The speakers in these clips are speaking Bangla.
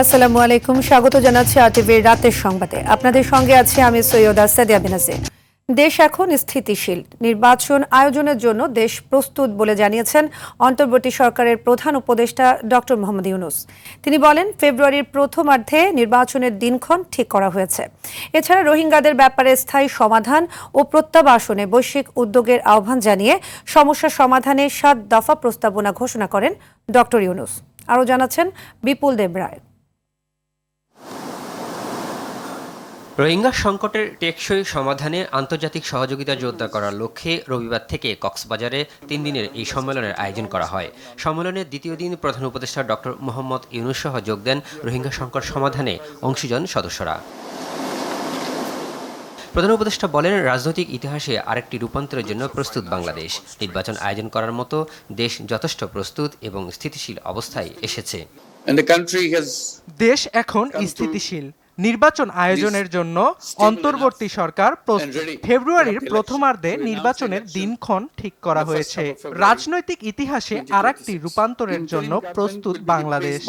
আসসালামু আলাইকুম, স্বাগত জানাচ্ছি আরটিভির রাতের সংবাদে। আপনাদের সঙ্গে আছি আমি সৈয়দা সাদিয়া বেনাজির। দেশ এখন স্থিতিশীল, নির্বাচন আয়োজনের জন্য দেশ প্রস্তুত বলে জানিয়েছেন অন্তর্বর্তী সরকারের প্রধান উপদেষ্টা ডক্টর মোহাম্মদ ইউনূস। তিনি বলেন, ফেব্রুয়ারির প্রথমার্ধে নির্বাচনের দিনক্ষণ ঠিক করা হয়েছে। এছাড়া রোহিঙ্গাদের ব্যাপারে স্থায়ী সমাধান ও প্রত্যাবাসনে বৈশ্বিক উদ্যোগের আহ্বান জানিয়ে সমস্যা সমাধানে 7 দফা প্রস্তাবনা ঘোষণা করেন ডক্টর ইউনূস। আরও জানাচ্ছেন বিপুল দেবরায়। রোহিঙ্গা সংকটের টেকসই সমাধানে আন্তর্জাতিক সহযোগিতা জোরদার করার লক্ষ্যে রবিবার থেকে কক্সবাজারে 3 দিনের এই সম্মেলনের আয়োজন করা হয়। সম্মেলনের দ্বিতীয় দিন প্রধান উপদেষ্টা ডক্টর মোহাম্মদ ইউনূস সহ যোগ দেন রোহিঙ্গা সংকট সমাধানে অংশীজন সদস্যরা। প্রধান উপদেষ্টা বলেন, রাজনৈতিক ইতিহাসে আরেকটি রূপান্তরের জন্য প্রস্তুত বাংলাদেশ। নির্বাচন আয়োজন করার মতো দেশ যথেষ্ট প্রস্তুত এবং স্থিতিশীল অবস্থায় এসেছে। দেশ এখন স্থিতিশীল, নির্বাচন আয়োজনের জন্য অন্তর্বর্তী সরকার প্রস্তুত। ফেব্রুয়ারির প্রথমার্ধে নির্বাচনের দিনক্ষণ ঠিক করা হয়েছে। রাজনৈতিক ইতিহাসে আরেকটি রূপান্তরের জন্য প্রস্তুত বাংলাদেশ।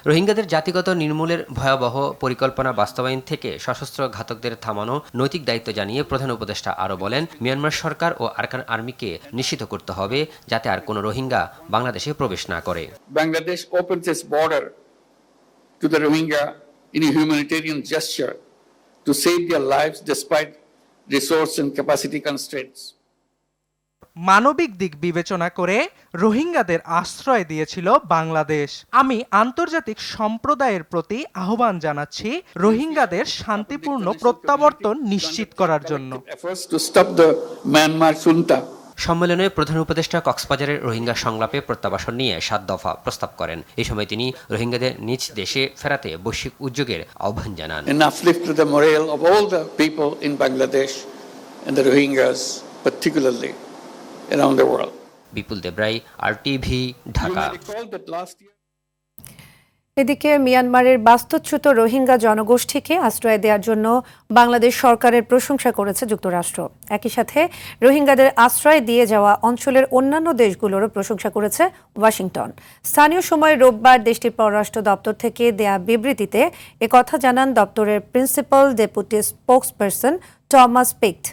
রোহিঙ্গাদের জাতিগত নির্মূলের ভয়াবহ পরিকল্পনা বাস্তবায়ন থেকে সশস্ত্র ঘাতকদের থামানো নৈতিক দায়িত্ব জানিয়ে প্রধান উপদেষ্টা আরও বলেন, মিয়ানমার সরকার ও আরাকান আর্মিকে নিশ্চিত করতে হবে যাতে আর কোনো রোহিঙ্গা বাংলাদেশে প্রবেশ না করে। Bangladesh opens its border to the Rohingya in a humanitarian gesture to save their lives despite resource and capacity constraints. মানবিক দিক বিবেচনা করে রোহিঙ্গাদের আশ্রয় দিয়েছিল বাংলাদেশ। আমি আন্তর্জাতিক সম্প্রদায়ের প্রতি আহ্বান জানাচ্ছি রোহিঙ্গাদের শান্তিপূর্ণ প্রত্যাবর্তন নিশ্চিত করার জন্য। সম্মেলনে প্রধান উপদেষ্টা কক্সবাজারের রোহিঙ্গা সংলাপে প্রত্যাবাসন নিয়ে 7 দফা প্রস্তাব করেন। এই সময় তিনি রোহিঙ্গাদের নিজ দেশে ফেরাতে বৈশ্বিক উদ্যোগের আহ্বান জানান। বিপুল দেবরাই, আরটিভি, ঢাকা। এদিকে মিয়ানমারের বাস্তুচ্যুত রোহিঙ্গা জনগোষ্ঠীকে আশ্রয় দেওয়ার জন্য বাংলাদেশ সরকারের প্রশংসা করেছে যুক্তরাষ্ট্র। একই সাথে রোহিঙ্গাদের আশ্রয় দিয়ে যাওয়া অঞ্চলের অন্যান্য দেশগুলোরও প্রশংসা করেছে ওয়াশিংটন। স্থানীয় সময় রোববার দেশটির পররাষ্ট্র দপ্তর থেকে দেয়া বিবৃতিতে একথা জানান দপ্তরের প্রিন্সিপাল ডেপুটি স্পোকসপারসন টমাস পিক্ট।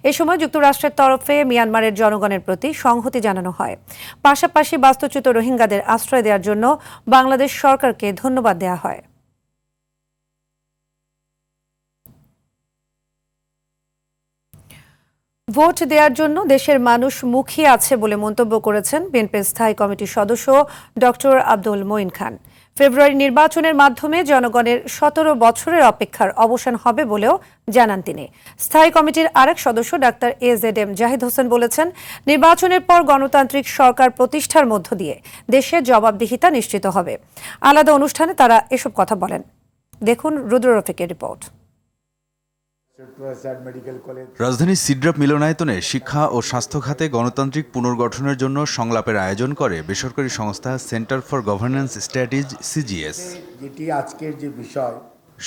এ সময় যুক্তরাষ্ট্রের তরফে মিয়ানমারের জনগণের প্রতি সংহতি জানানো হয়। পাশাপাশি বাস্তুচ্যুত রোহিঙ্গাদের আশ্রয় দেওয়ার জন্য বাংলাদেশ সরকারকে ধন্যবাদ দেওয়া হয়। ভোট দেওয়ার জন্য দেশের মানুষ মুখিয়ে আছে বলে মন্তব্য করেছেন বিএনপির স্থায়ী কমিটির সদস্য ডক্টর আব্দুল মঈন খান। ফেব্রুয়ারি নির্বাচনের মাধ্যমে জনগণের 17 বছরের অপেক্ষার অবসান হবে বলেও জানান তিনি। স্থায়ী কমিটির আরেক সদস্য ডাক্তার AZM জাহিদ হোসেন বলেছেন, নির্বাচনের পর গণতান্ত্রিক সরকার প্রতিষ্ঠার মধ্য দিয়ে দেশের জবাবদিহিতা নিশ্চিত হবে। আলাদা অনুষ্ঠানে তারা এসব কথা বলেন। দেখুন রুদ্র রফিকের রিপোর্ট। রাজধানীর সিড্রাপ মিলনায়তনে শিক্ষা ও স্বাস্থ্য খাতে গণতান্ত্রিক পুনর্গঠনের জন্য সংলাপের আয়োজন করে বেসরকারি সংস্থা centre for governance strategy CGS।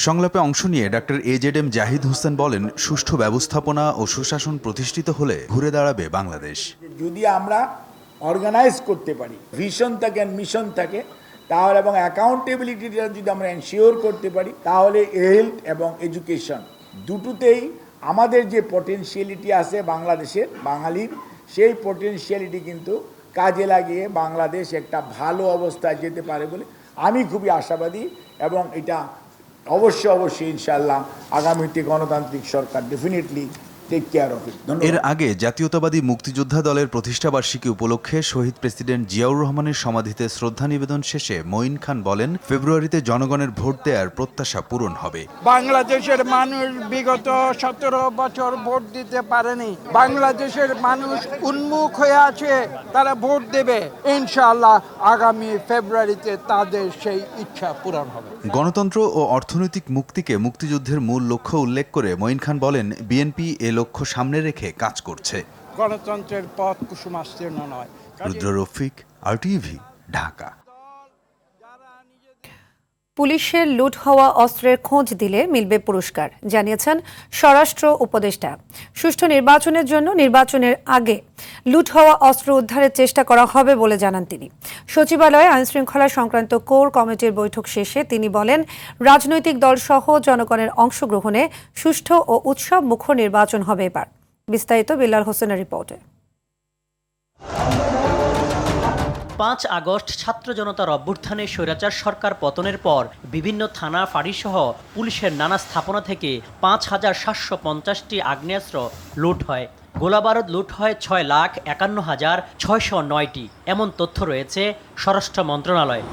সংলাপে অংশ নিয়ে ডাক্তার AZM জাহিদ হোসেন বলেন, সুষ্ঠু ব্যবস্থাপনা ও সুশাসন প্রতিষ্ঠিত হলে ঘুরে দাঁড়াবে বাংলাদেশ। যদি আমরা অর্গানাইজ করতে পারি, ভিশন থাকে মিশন থাকে, তাহলে এবং অ্যাকাউন্টেবিলিটিটা যদি আমরা এনশিওর করতে পারি, তাহলে হেলথ এবং এডুকেশন দুটোতেই আমাদের যে পটেনশিয়ালিটি আছে বাংলাদেশের বাঙালির, সেই পটেনশিয়ালিটি কিন্তু কাজে লাগিয়ে বাংলাদেশ একটা ভালো অবস্থায় যেতে পারে বলে আমি খুবই আশাবাদী। এবং এটা অবশ্যই ইনশাআল্লাহ আগামীতে গণতান্ত্রিক সরকার definitely take care of it. এর আগে জাতীয়তাবাদী মুক্তিযোদ্ধা দলের প্রতিষ্ঠাবার্ষিকী উপলক্ষে শহীদ প্রেসিডেন্ট জিয়াউর রহমানের সমাধিতে শ্রদ্ধা নিবেদন শেষে মঈন খান বলেন, ফেব্রুয়ারিতে জনগণের ভোট দেওয়ার প্রত্যাশা পূরণ হবে। বাংলাদেশের মানুষ বিগত 17 বছর ভোট দিতে পারেনি। বাংলাদেশের মানুষ উন্মুখ হয়ে আছে, তারা ভোট দেবে। ইনশাআল্লাহ আগামী ফেব্রুয়ারিতে তাদের সেই ইচ্ছা পূরণ হবে। গণতন্ত্র ও অর্থনৈতিক মুক্তিকে মুক্তিযুদ্ধের মূল লক্ষ্য উল্লেখ করে মঈন খান বলেন, বিএনপি এ লক্ষ্য সামনে রেখে কাজ করছে। গণতন্ত্রের পথ কুসুমাস্তীর্ণ নয়। রুদ্র রফিক, RTV, ঢাকা। পুলিশের লুট হওয়া অস্ত্রের খোঁজ দিলে মিলবে পুরস্কার, জানিয়েছেন স্বরাষ্ট্র উপদেষ্টা। সুষ্ঠু নির্বাচনের জন্য নির্বাচনের আগে লুট হওয়া অস্ত্র উদ্ধারের চেষ্টা করা হবে বলে জানান তিনি। সচিবালয়ে আইনশৃঙ্খলা সংক্রান্ত কোর কমিটির বৈঠক শেষে তিনি বলেন, রাজনৈতিক দলসহ জনগণের অংশগ্রহণে সুষ্ঠু ও উৎসব মুখর নির্বাচন হবে এবার। বিস্তারিত বিল্লাল হোসেনের রিপোর্টে। 5 আগস্ট ছাত্র জনতার অভ্যুত্থানে স্বৈরাচার সরকার পতনের পর বিভিন্ন থানা ফাঁড়িসহ পুলিশের নানা স্থাপনা থেকে 5,750টি আগ্নেয়াস্ত্র লুট হয়। গোলাবারুদ লুট হয় 6,51,609টি, এমন তথ্য রয়েছে স্বরাষ্ট্র মন্ত্রণালয়।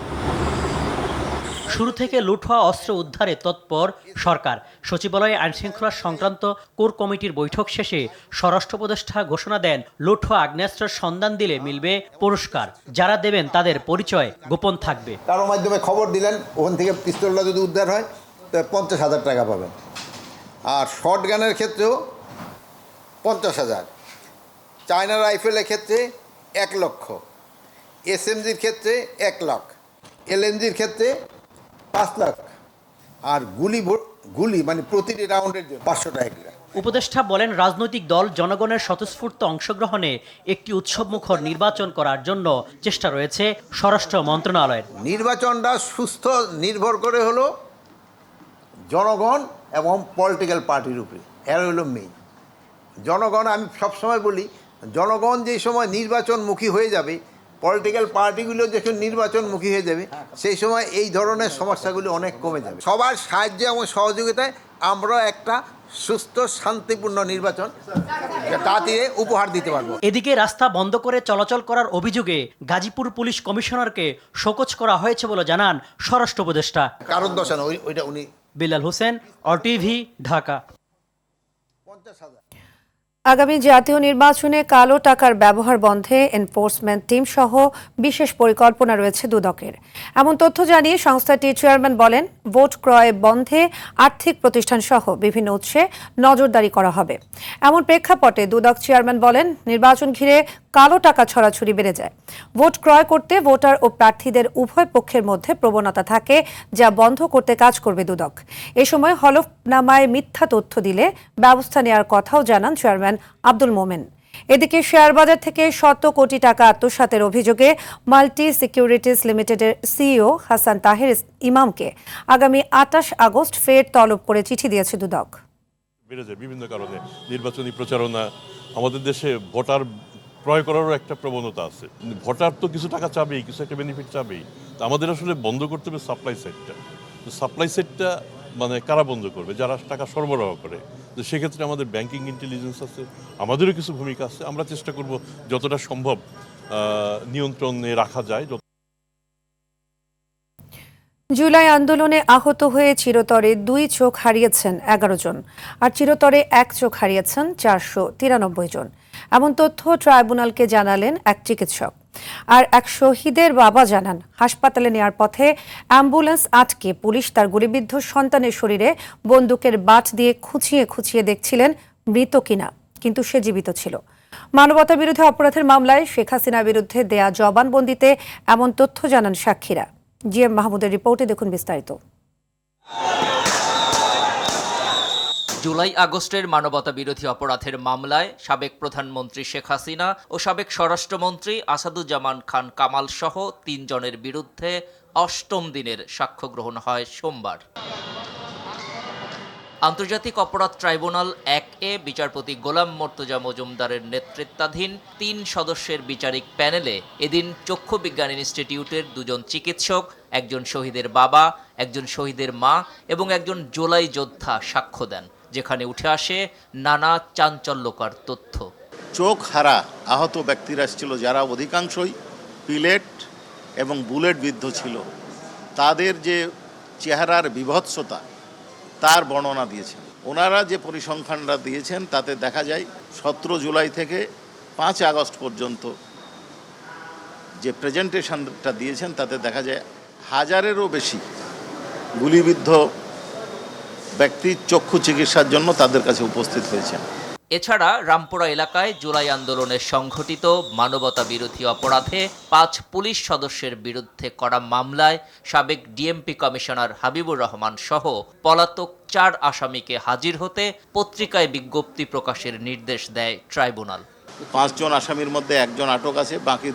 শুরু থেকে লুট হওয়া অস্ত্র উদ্ধারে তৎপর সরকার। সচিবালয়ে আইনশৃঙ্খলা সংক্রান্ত কোর কমিটির বৈঠক শেষে স্বরাষ্ট্র উপদেষ্টা ঘোষণা দেন, লুট হওয়া আগ্নেয়াস্ত্রের সন্ধান দিলে মিলবে পুরস্কার। যারা দেবেন তাদের পরিচয় গোপন থাকবে। কারো মাধ্যমে খবর দিলেন, ওখান থেকে পিস্তলটা যদি উদ্ধার হয় তো 50,000 টাকা পাবেন। আর শর্ট গানের ক্ষেত্রেও 50,000, চায়না রাইফেলের ক্ষেত্রে 1 লক্ষ, SMGর ক্ষেত্রে 1 লাখ, LMGর ক্ষেত্রে 5 লাখ, আর গুলি মানে প্রতিটি রাউন্ডের জন্য 500 টাকা। উপদেষ্টা বলেন, রাজনৈতিক দল জনগণের স্বতঃস্ফূর্ত অংশগ্রহণে একটি উৎসবমুখর নির্বাচন করার জন্য চেষ্টা রয়েছে স্বরাষ্ট্র মন্ত্রণালয়ের। নির্বাচনটা সুস্থ নির্ভর করে হলো জনগণ এবং পলিটিক্যাল পার্টির উপরে। এর হলো মেইন জনগণ। আমি সবসময় বলি, জনগণ যেই সময় নির্বাচনমুখী হয়ে যাবে, পলিটিক্যাল পার্টিগুলো যখন নির্বাচনমুখী হয়ে যাবে, সেই সময় এই ধরনের সমস্যাগুলি অনেক কমে যাবে। সবার সাহায্য এবং সহযোগিতায় আমরা একটা সুস্থ শান্তিপূর্ণ নির্বাচন তাড়াতাড়ি উপহার দিতে পারবো। এদিকে রাস্তা বন্ধ করে চলাচল করার অভিযোগে গাজীপুর পুলিশ কমিশনারকে শোকজ করা হয়েছে বলে জানান স্বরাষ্ট্র উপদেষ্টা। কারণ দর্শানো ওইটা উনি। বিল্লাল হোসেন, RTV, ঢাকা। আগামী জাতীয় নির্বাচনে কালো টাকার ব্যবহার বন্ধে এনফোর্সমেন্ট টিম সহ বিশেষ পরিকল্পনা রয়েছে দুদকের। এমন তথ্য জানিয়ে সংস্থাটির চেয়ারম্যান বলেন, ভোট ক্রয় বন্ধে আর্থিক প্রতিষ্ঠান সহ বিভিন্ন উৎসে নজরদারি করা হবে। এমন প্রেক্ষাপটে দুদক চেয়ারম্যান বলেন, নির্বাচন ঘিরে কালো টাকা ছড়াছড়ি বেড়ে যায়। ভোট ক্রয় করতে ভোটার ও প্রার্থীদের উভয় পক্ষের মধ্যে প্রবণতা থাকে, যা বন্ধ করতে কাজ করবে দুদক। এ সময় হলফনামায় মিথ্যা তথ্য দিলে ব্যবস্থা নেওয়ার কথাও জানান চেয়ারম্যান আব্দুল মোমেন। এদিকে শেয়ার বাজার থেকে শত কোটি টাকা আত্মসাতের অভিযোগে মাল্টি সিকিউরিটিজ লিমিটেডের সিইও হাসান তাহের ইমামকে আগামী 28 আগস্ট ফের তলব করে চিঠি দিয়েছে দুদক। বেড়ে যায় বিভিন্ন কারণে, নির্বাচনী প্রচারণা, আমাদের দেশে ভোটার ক্রয় করারও একটা প্রবণতা আছে। ভোটার তো কিছু টাকা চাবেই, কিছু একটা বেনিফিট চাবেই। তো আমাদের আসলে বন্ধ করতে হবে সাপ্লাই সাইডটা। তো সাপ্লাই সাইডটা মানে কারা বন্ধ করবে? যারা টাকা সরবরাহ করে। তো সেক্ষেত্রে আমাদের ব্যাংকিং ইন্টেলিজেন্স আছে, আমাদেরও কিছু ভূমিকা আছে। আমরা চেষ্টা করব যতটা সম্ভব নিয়ন্ত্রণে রাখা যায়। জুলাই আন্দোলনে আহত হয়ে চিরতরে 2 চোখ হারিয়েছেন 11 জন, আর চিরতরে 1 চোখ হারিয়েছেন 493 জন। এমন তথ্য ট্রাইব্যুনালকে জানালেন এক চিকিৎসক। আর এক শহীদের বাবা জানান, হাসপাতালে নেওয়ার পথে অ্যাম্বুলেন্স আটকে পুলিশ তার গুলিবিদ্ধ সন্তানের শরীরে বন্দুকের বাট দিয়ে খুঁচিয়ে খুঁচিয়ে দেখছিলেন মৃত কিনা, কিন্তু সে জীবিত ছিল। মানবতা বিরোধী অপরাধের মামলায় শেখ হাসিনার বিরুদ্ধে দেয়া জবানবন্দিতে এমন তথ্য জানান সাক্ষীরা। GM মাহমুদের রিপোর্টে দেখুন বিস্তারিত। জুলাই আগস্টের মানবতা বিরোধী অপরাধের মামলায় সাবেক প্রধানমন্ত্রী শেখ হাসিনা ও সাবেক স্বরাষ্ট্রমন্ত্রী আসাদুজ্জামান খান কামাল সহ 3 জনের বিরুদ্ধে 8ম দিনের সাক্ষ্য গ্রহণ হয় সোমবার। আন্তর্জাতিক অপরাধ ট্রাইব্যুনাল 1-এ বিচারপতি গোলাম মর্তুজা মজুমদারের নেতৃত্বাধীন 3 সদস্যের বিচারিক প্যানেলে এদিন চক্ষু বিজ্ঞান ইনস্টিটিউটের 2 জন চিকিৎসক, একজন শহীদের বাবা, একজন শহীদের মা এবং একজন জুলাই যোদ্ধা সাক্ষ্য দেন, যেখানে উঠে আসে নানা চাঞ্চল্যকর তথ্য। চোখ হারা আহত ব্যক্তিরা ছিল, যারা অধিকাংশই পিলেট এবং বুলেট বিদ্ধ ছিল। তাদের যে চেহারার বিভৎসতা তার বর্ণনা দিয়েছেন। ওনারা যে পরিসংখ্যানটা দিয়েছেন তাতে দেখা যায় 17 জুলাই থেকে 5 আগস্ট পর্যন্ত যে প্রেজেন্টেশনটা দিয়েছেন তাতে দেখা যায় 1000-এরও বেশি গুলিবিদ্ধ ব্যক্তি চক্ষু চিকিৎসার জন্য তাদের কাছে উপস্থিত হয়েছেন। এছাড়া রামপুরা এলাকায় জুলাই আন্দোলনে সংঘটিত মানবতা বিরোধী অপরাধে 5 পুলিশ সদস্যের বিরুদ্ধে করা মামলায় সাবেক ডিএমপি কমিশনার হাবিবুর রহমান সহ পলাতক 4 আসামিকে হাজির হতে পত্রিকায় বিজ্ঞপ্তি প্রকাশের নির্দেশ দেয় ট্রাইব্যুনাল। 5 জন আসামির মধ্যে 1 জন আটক আছে, বাকি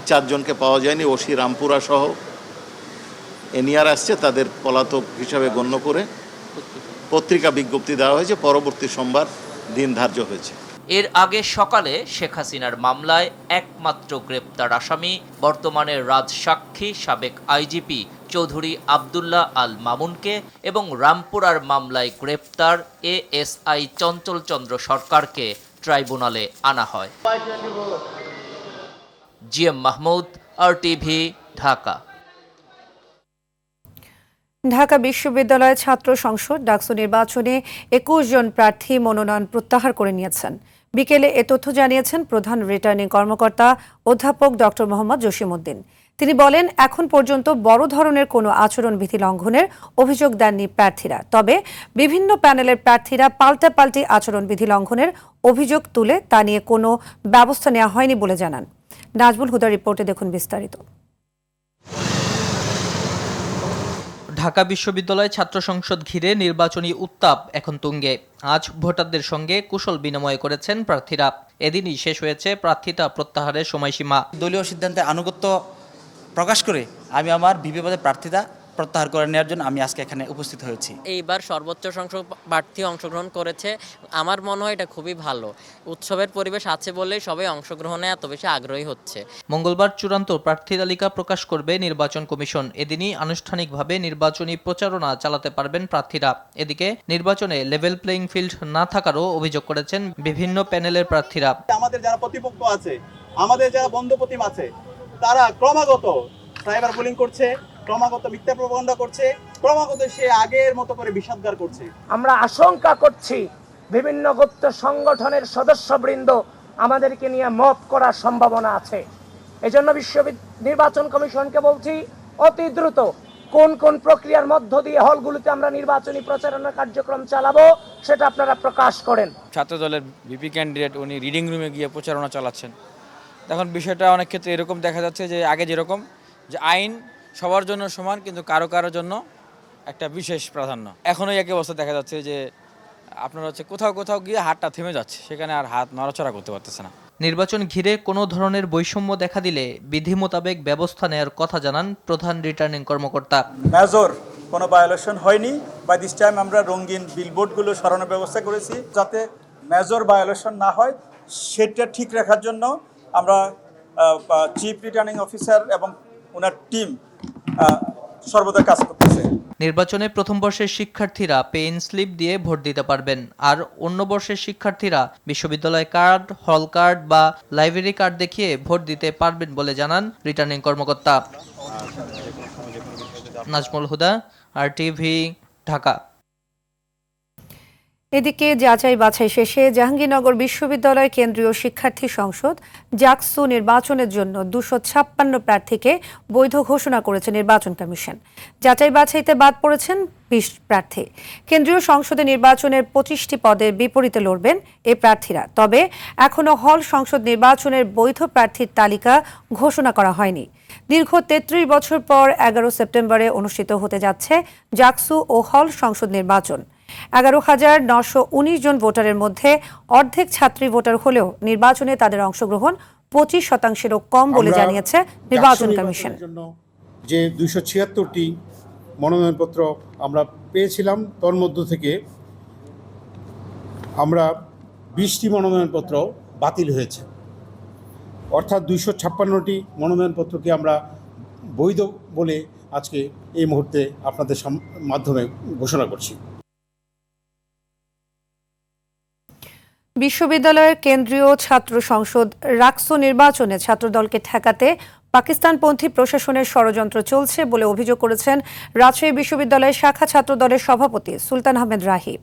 4 জনকে পাওয়া যায়নি। ওসি রামপুরা সহ এনিয়ার আসছে, তাদের পলাতক হিসাবে গণ্য করে পত্রিকা বিজ্ঞপ্তি দেওয়া হয়েছে। পরবর্তী সোমবার দিন ধার্য হয়েছে। এর আগে সকালে শেখ হাসিনার মামলায় একমাত্র গ্রেপ্তার আসামি বর্তমানে রাজসাক্ষী সাবেক আইজিপি চৌধুরী আব্দুল্লাহ আল মামুনকে এবং রামপুরার মামলায় গ্রেপ্তার এএসআই চঞ্চল চন্দ্র সরকারকে ট্রাইব্যুনালে আনা হয়। GM Mahmud, RTV, Dhaka. ঢাকা বিশ্ববিদ্যালয় ছাত্র সংসদ ডাকসু নির্বাচনে 21 জন প্রার্থী মনোনয়ন প্রত্যাহার করে নিয়েছেন। বিকেলে এ তথ্য জানিয়েছেন প্রধান রিটার্নিং কর্মকর্তা অধ্যাপক ডক্টর মোহাম্মদ জসিমউদ্দিন। তিনি বলেন, এখন পর্যন্ত বড় ধরনের কোনো আচরণবিধি লঙ্ঘনের অভিযোগ দেননি প্রার্থীরা। তবে বিভিন্ন প্যানেলের প্রার্থীরা পাল্টাপাল্টি আচরণবিধি লঙ্ঘনের অভিযোগ তুলে তা নিয়ে কোনো ব্যবস্থা নেওয়া হয়নি বলে জানান। নাজমুল হুদার রিপোর্টে দেখুন বিস্তারিত। ঢাকা বিশ্ববিদ্যালয় ছাত্র সংসদ ঘিরে নির্বাচনী উত্তাপ এখন তুঙ্গে। আজ ভোটারদের সঙ্গে কুশল বিনিময় করেছেন প্রার্থীরা। এদিনই শেষ হয়েছে প্রার্থিতা প্রত্যাহারের সময়সীমা। দলীয় সিদ্ধান্তে আনুগত্য প্রকাশ করে আমি আমার বিপিপদে প্রার্থিতা প্রত্যাহার করে নেওয়ার জন্য আমি আজকে এখানে উপস্থিত হয়েছি। এইবার সর্বোচ্চ সংখ্যক প্রার্থী অংশগ্রহণ করেছে। আমার মনে হয় এটা খুবই ভালো। উৎসবের পরিবেশ আছে বলেই সবাই অংশগ্রহণে এত বেশি আগ্রহী হচ্ছে। মঙ্গলবার চূড়ান্ত প্রার্থী তালিকা প্রকাশ করবে নির্বাচন কমিশন। এদিনই আনুষ্ঠানিকভাবে নির্বাচনী প্রচারণা চালাতে পারবেন প্রার্থীরা। এদিকে নির্বাচনে লেভেল প্লেইং ফিল্ড না থাকারও অভিযোগ করেছেন বিভিন্ন প্যানেলের প্রার্থীরা। আমাদের যারা প্রতিপক্ষ আছে, আমাদের যারা বন্ধুপ্রতিম আছে, তারা ক্রমাগত সাইবার বুলিং করছে, ক্রমাগত মিথ্যা প্রপাগান্ডা করছে, ক্রমাগত সে আগের মতো করে বিষাদগার করছে। আমরা আশঙ্কা করছি বিভিন্ন গুপ্ত সংগঠনের সদস্যবৃন্দ আমাদেরকে নিয়ে মত করার সম্ভাবনা আছে। এজন্য নির্বাচন কমিশনকে বলছি, অতি দ্রুত কোন কোন প্রক্রিয়ার মধ্য দিয়ে হলগুলোতে আমরা নির্বাচনী প্রচারণা কার্যক্রম চালাবো সেটা আপনারা প্রকাশ করেন। ছাত্র দলের ভিপি ক্যান্ডিডেট উনি রিডিং রুমে গিয়ে প্রচারণা চালাচ্ছেন। এখন বিষয়টা অনেক ক্ষেত্রে এরকম দেখা যাচ্ছে যে আগে যেরকম যে আইন সবার জন্য সমান, কিন্তু কারো কারোর জন্য একটা বিশেষ প্রাধান্য। এখনও একই অবস্থা দেখা যাচ্ছে যে আপনার কোথাও কোথাও গিয়ে হাতটা থেমে যাচ্ছে, সেখানে আর হাত নড়াচড়া করতে পারতেছে না। নির্বাচন ঘিরে কোনো ধরনের বৈষম্য দেখা দিলে বিধি মোতাবেক ব্যবস্থা নেওয়ার কথা জানান প্রধান রিটার্নিং কর্মকর্তা। মেজর কোনো ভায়োলেশন হয়নি। বাই দিস টাইম আমরা রঙিন বিলবোর্ডগুলো সরানোর ব্যবস্থা করেছি যাতে মেজর ভায়োলেশন না হয়। সেটা ঠিক রাখার জন্য আমরা চিফ রিটার্নিং অফিসার এবং ওনার টিম সর্বদা কাজ করতেছে। নির্বাচনে প্রথম বর্ষের শিক্ষার্থীরা পেইন স্লিপ দিয়ে ভোট দিতে পারবেন, আর অন্য বর্ষের শিক্ষার্থীরা বিশ্ববিদ্যালয় কার্ড, হল কার্ড বা লাইব্রেরি কার্ড দেখিয়ে ভোট দিতে পারবেন বলে জানান রিটার্নিং কর্মকর্তা। নাজমুল হুদা, RTV, ঢাকা। এদিকে যাচাই বাছাই শেষে জাহাঙ্গীরনগর বিশ্ববিদ্যালয় কেন্দ্রীয় শিক্ষার্থী সংসদ জাকসু নির্বাচনের জন্য 256 প্রার্থীকে বৈধ ঘোষণা করেছে নির্বাচন কমিশন। যাচাই বাছাইতে বাদ পড়েছেন 20 প্রার্থী। কেন্দ্রীয় সংসদে নির্বাচনের 25টি পদের বিপরীতে লড়বেন এই প্রার্থীরা। তবে এখনও হল সংসদ নির্বাচনের বৈধ প্রার্থীর তালিকা ঘোষণা করা হয়নি। দীর্ঘ 33 বছর পর 11 সেপ্টেম্বরে অনুষ্ঠিত হতে যাচ্ছে জাকসু ও হল সংসদ নির্বাচন। 11,919 জন ভোটারের মধ্যে অর্ধেক ছাত্রী ভোটার হলেও নির্বাচনে তাদের অংশগ্রহণ 25%-এরও কম বলে জানিয়েছে নির্বাচন কমিশন। যে 276টি মনোনয়নপত্র আমরা পেয়েছিলাম, তার মধ্য থেকে আমরা 20টি মনোনয়নপত্র বাতিল হয়েছে। অর্থাৎ 256টি মনোনয়নপত্রকে আমরা বৈধ বলে আজকে এই মুহূর্তে আপনাদের মাধ্যমে ঘোষণা করছি। বিশ্ববিদ্যালয়ের কেন্দ্রীয় ছাত্র সংসদ রাকসু নির্বাচনে ছাত্রদলকে ঠেকাতে পাকিস্তানপন্থী প্রশাসনের ষড়যন্ত্র চলছে বলে অভিযোগ করেছেন রাজশাহী বিশ্ববিদ্যালয়ের শাখা ছাত্রদলের সভাপতি সুলতান আহমেদ রাহি।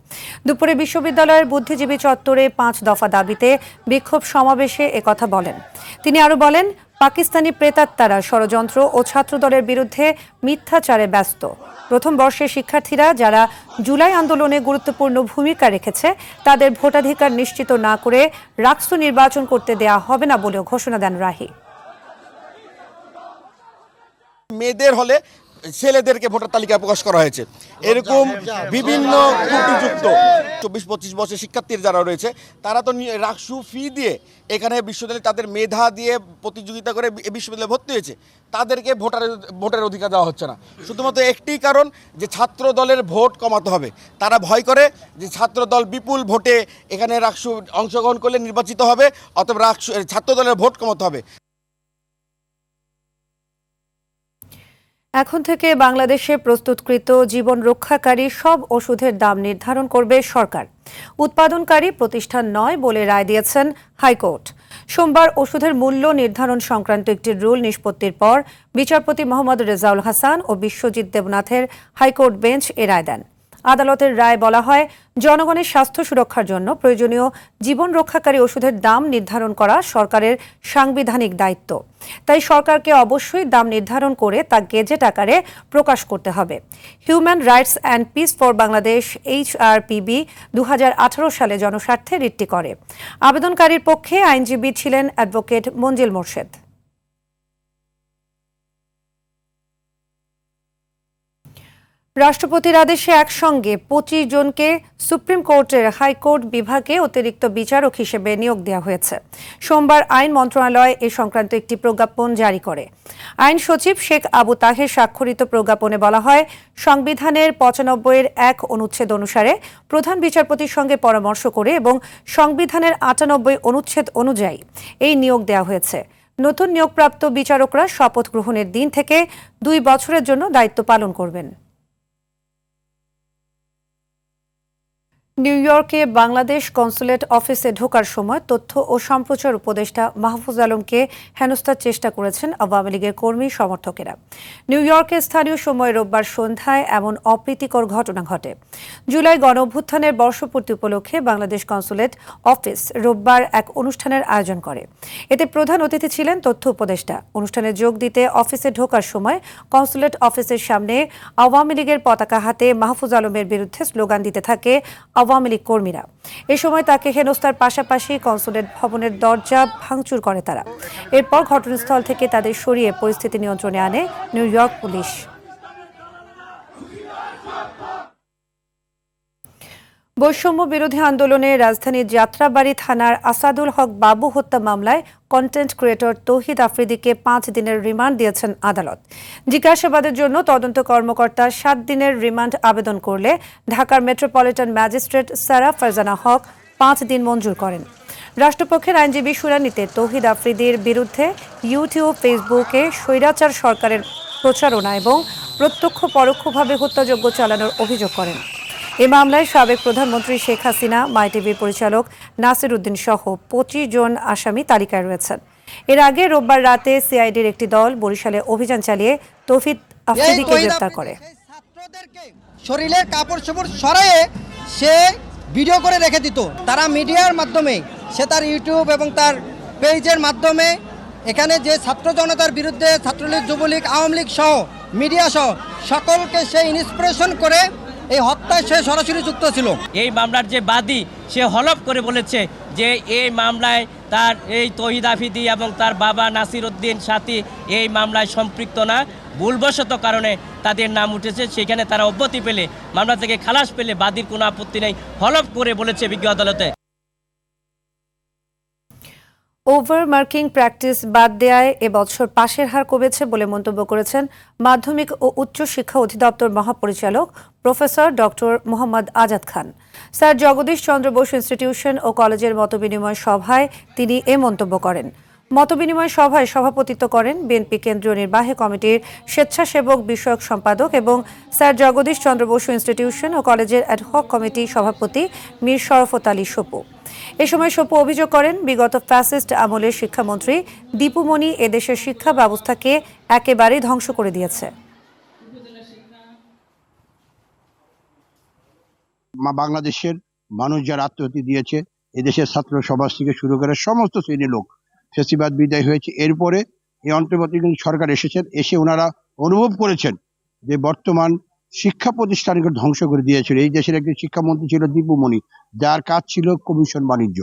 দুপুরে বিশ্ববিদ্যালয়ের বুদ্ধিজীবী চত্বরে 5 দফা দাবিতে বিক্ষোভ সমাবেশে একথা বলেন তিনি। আরও বলেন, পাকিস্তানি প্রেতাত্মারা ষড়যন্ত্র ও ছাত্রদলের বিরুদ্ধে মিথ্যাচারে ব্যস্ত। প্রথম বর্ষের শিক্ষার্থীরা যারা জুলাই আন্দোলনে গুরুত্বপূর্ণ ভূমিকা রেখেছে তাদের ভোটাধিকার নিশ্চিত না করে রাষ্ট্র নির্বাচন করতে দেয়া হবে না বলেও ঘোষণা দেন রাহি। মেয়েদের হলে ছেলেদেরকে ভোটার তালিকা প্রকাশ করা হয়েছে। এরকম বিভিন্ন ত্রুটিযুক্ত 24-25 বছরের শিক্ষার্থী যারা রয়েছে তারা তো রাকসু ফি দিয়ে এখানে বিশ্ববিদ্যালয়ে তাদের মেধা দিয়ে প্রতিযোগিতা করে বিশ্ববিদ্যালয়ে ভর্তি হয়েছে, তাদেরকে ভোটের অধিকার দেওয়া হচ্ছে না। শুধুমাত্র একটি কারণ যে ছাত্র দলের ভোট কমাতে হবে। তারা ভয় করে যে ছাত্র দল বিপুল ভোটে এখানে রাকসু অংশগ্রহণ করলে নির্বাচিত হবে, অথবা রাকসু ছাত্র দলের ভোট কমাতে হবে। এখন থেকে বাংলাদেশে প্রস্তুতকৃত জীবন রক্ষাকারী সব ওষুধের দাম নির্ধারণ করবে সরকার। উৎপাদনকারী প্রতিষ্ঠান নয় বলে রায় দিয়েছেন হাইকোর্ট। সোমবার ওষুধের মূল্য নির্ধারণ সংক্রান্ত একটি রুল নিষ্পত্তির পর বিচারপতি মোহাম্মদ রেজাউল হাসান ও বিশ্বজিৎ দেবনাথের হাইকোর্ট বেঞ্চ এ রায় দেন। আদালতের রায় বলা হয়, জনগণের স্বাস্থ্য সুরক্ষার জন্য প্রয়োজনীয় জীবন রক্ষাকারী ওষুধের দাম নির্ধারণ করা সরকারের সাংবিধানিক দায়িত্ব। তাই সরকারকে অবশ্যই দাম নির্ধারণ করে তা গেজেট আকারে প্রকাশ করতে হবে। Human rights and piece for Bangladesh HRPB 2018 সালে জনস্বার্থে রিটটি করে। আবেদনকারীর পক্ষে আইনজীবী ছিলেন অ্যাডভোকেট মঞ্জিল মোর্শেদ। রাষ্ট্রপতির আদেশে একসঙ্গে 25 জনকে সুপ্রিম কোর্টের হাইকোর্ট বিভাগে অতিরিক্ত বিচারক হিসেবে নিয়োগ দেওয়া হয়েছে। সোমবার আইন মন্ত্রণালয় এ সংক্রান্ত একটি প্রজ্ঞাপন জারি করে। আইন সচিব শেখ আবু তাহের স্বাক্ষরিত প্রজ্ঞাপনে বলা হয়, সংবিধানের 95-1 অনুচ্ছেদ অনুসারে প্রধান বিচারপতির সঙ্গে পরামর্শ করে এবং সংবিধানের 98 অনুচ্ছেদ অনুযায়ী এই নিয়োগ দেওয়া হয়েছে। নতুন নিয়োগপ্রাপ্ত বিচারকরা শপথ গ্রহণের দিন থেকে 2 বছরের জন্য দায়িত্ব পালন করবেন। নিউ ইয়র্কে বাংলাদেশ কনসুলেট অফিসে ঢোকার সময় তথ্য ও সম্প্রচার উপদেষ্টা মাহফুজ আলমকে হেনস্থার চেষ্টা করেছেন আওয়ামী লীগের কর্মী সমর্থকেরা। নিউ ইয়র্কে স্থানীয় সময় রোববার সন্ধ্যায় এমন অপ্রীতিকর ঘটনা ঘটে। জুলাই গণঅভ্যুত্থানের বর্ষপূর্তি উপলক্ষে বাংলাদেশ কনসুলেট অফিস রোববার এক অনুষ্ঠানের আয়োজন করে। এতে প্রধান অতিথি ছিলেন তথ্য উপদেষ্টা। অনুষ্ঠানে যোগ দিতে অফিসে ঢোকার সময় কনসুলেট অফিসের সামনে আওয়ামী লীগের পতাকা হাতে মাহফুজ আলমের বিরুদ্ধে স্লোগান দিতে থাকে আওয়ামী লীগ কর্মীরা। এ সময় তাকে হেনস্থার পাশাপাশি কনসুলেট ভবনের দরজা ভাঙচুর করে তারা। এরপর ঘটনাস্থল থেকে তাদের সরিয়ে পরিস্থিতি নিয়ন্ত্রণে আনে নিউ ইয়র্ক পুলিশ। বৈষম্য বিরোধী আন্দোলনে রাজধানীর যাত্রাবাড়ী থানার আসাদুল হক বাবু হত্যা মামলায় কন্টেন্ট ক্রিয়েটর তৌহিদ আফ্রিদিকে 5 দিনের রিমান্ড দিয়েছেন আদালত। জিজ্ঞাসাবাদের জন্য তদন্ত কর্মকর্তা 7 দিনের রিমান্ড আবেদন করলে ঢাকার মেট্রোপলিটন ম্যাজিস্ট্রেট সারা ফারজানা হক 5 দিন মঞ্জুর করেন। রাষ্ট্রপক্ষের আইনজীবী শুনানিতে তৌহিদ আফ্রিদির বিরুদ্ধে ইউটিউব, ফেসবুকে স্বৈরাচার সরকারের প্রচারণা এবং প্রত্যক্ষ পরোক্ষভাবে হত্যাযজ্ঞ চালানোর অভিযোগ করেন। এ মামলায় সাবেক প্রধানমন্ত্রী শেখ হাসিনা, মাই টিভির পরিচালক নাসির উদ্দিন সহ 25 জন আসামি তালিকায় রয়েছেন। এর আগে রোববার রাতে সিআইডির একটি দল বরিশালে অভিযান চালিয়ে তৌহিদ আফ্রিদিকে গ্রেফতার করে। শরীরের কাপড় চোপড় সরায়ে সে ভিডিও করে রেখে দিত। তারা মিডিয়ার মাধ্যমে, সে তার ইউটিউব এবং তার পেজের মাধ্যমে এখানে যে ছাত্র জনতার বিরুদ্ধে ছাত্রলীগ, যুবলীগ, আওয়ামী লীগ সহ মিডিয়া সহ সকলকে সে ইন্সপিরেশন করে এই হত্যায় সে সরাসরি যুক্ত ছিল। এই মামলার যে বাদী সে হলফ করে বলেছে যে এই মামলায় তার এই তৌহিদ আফ্রিদি এবং তার বাবা নাসির উদ্দিন সাথী এই মামলায় সম্পৃক্ত না, ভুলবশত কারণে তাদের নাম উঠেছে, সেখানে তারা অব্যাহতি পেলে, মামলা থেকে খালাস পেলে বাদীর কোনো আপত্তি নেই, হলফ করে বলেছে বিজ্ঞ আদালতে। ওভার মার্কিং প্র্যাকটিস বাদ দেয়ায় এবছর পাশের হার কমেছে বলে মন্তব্য করেছেন মাধ্যমিক ও উচ্চ শিক্ষা অধিদপ্তর মহাপরিচালক প্রফেসর ডক্টর মোহাম্মদ আজাদ খান। স্যার জগদীশ চন্দ্র বসু ইনস্টিটিউশন ও কলেজের মতবিনিময় সভায় তিনি এ মন্তব্য করেন। মতবিনিময় সভায় সভাপতিত্ব করেন বিএনপি কেন্দ্রীয় নির্বাহী কমিটির স্বেচ্ছাসেবক বিষয়ক সম্পাদক এবং স্যার জগদীশ চন্দ্র বসু ইনস্টিটিউশন ও কলেজের অ্যাডহক কমিটির সভাপতি মীর শরফত আলী সপু। এ সময় সপু অভিযোগ করেন, বিগত ফ্যাসিস্ট আমলের শিক্ষামন্ত্রী দীপুমণি এদেশের শিক্ষা ব্যবস্থাকে একেবারেই ধ্বংস করে দিয়েছে। বাংলাদেশের মানুষ যারা আত্মহত্যা দিয়েছে, এদেশের ছাত্র সমাজ থেকে শুরু করে সমস্ত শ্রেণীর লোক ফেসিবাদ বিদায় হয়েছে। এরপরে এই অন্তর্বর্তীকালীন সরকার এসেছেন, এসে ওনারা অনুভব করেছেন যে বর্তমান শিক্ষা প্রতিষ্ঠানকে ধ্বংস করে দিয়েছিল। এই দেশের একজন শিক্ষামন্ত্রী ছিল দীপুমণি, যার কাজ ছিল কমিশন বাণিজ্য।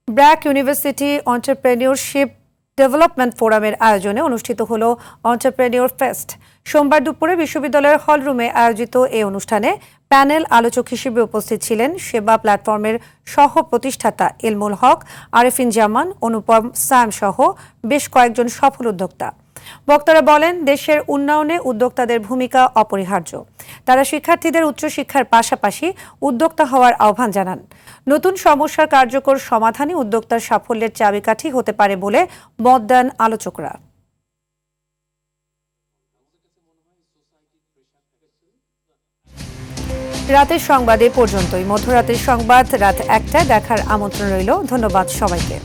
ব্র্যাক ইউনিভার্সিটি এন্টারপ্রেনিউরশিপ ডেভেলপমেন্ট ফোরামের আয়োজনে অনুষ্ঠিত হল এন্টারপ্রেনিউর ফেস্ট। সোমবার দুপুরে বিশ্ববিদ্যালয়ের হলরুমে আয়োজিত এই অনুষ্ঠানে প্যানেল আলোচক হিসেবে উপস্থিত ছিলেন সেবা প্ল্যাটফর্মের সহ প্রতিষ্ঠাতা ইলমুল হক, আরেফিন জামান, অনুপম সাম সহ বেশ কয়েকজন সফল উদ্যোক্তা। বক্তারা বলেন, দেশের উন্নয়নে উদ্যোক্তাদের ভূমিকা অপরিহার্য। তারা শিক্ষার্থীদের উচ্চশিক্ষার পাশাপাশি উদ্যোক্তা হওয়ার আহ্বান জানান। নতুন সমস্যার কার্যকর সমাধানই উদ্যোক্তার সাফল্যের চাবিকাঠি হতে পারে বলে মত দেন আলোচকরা। রাতের সংবাদ এ পর্যন্তই। মধ্যরাতের সংবাদ রাত 1টায় দেখার আমন্ত্রণ রইল। ধন্যবাদ সবাইকে।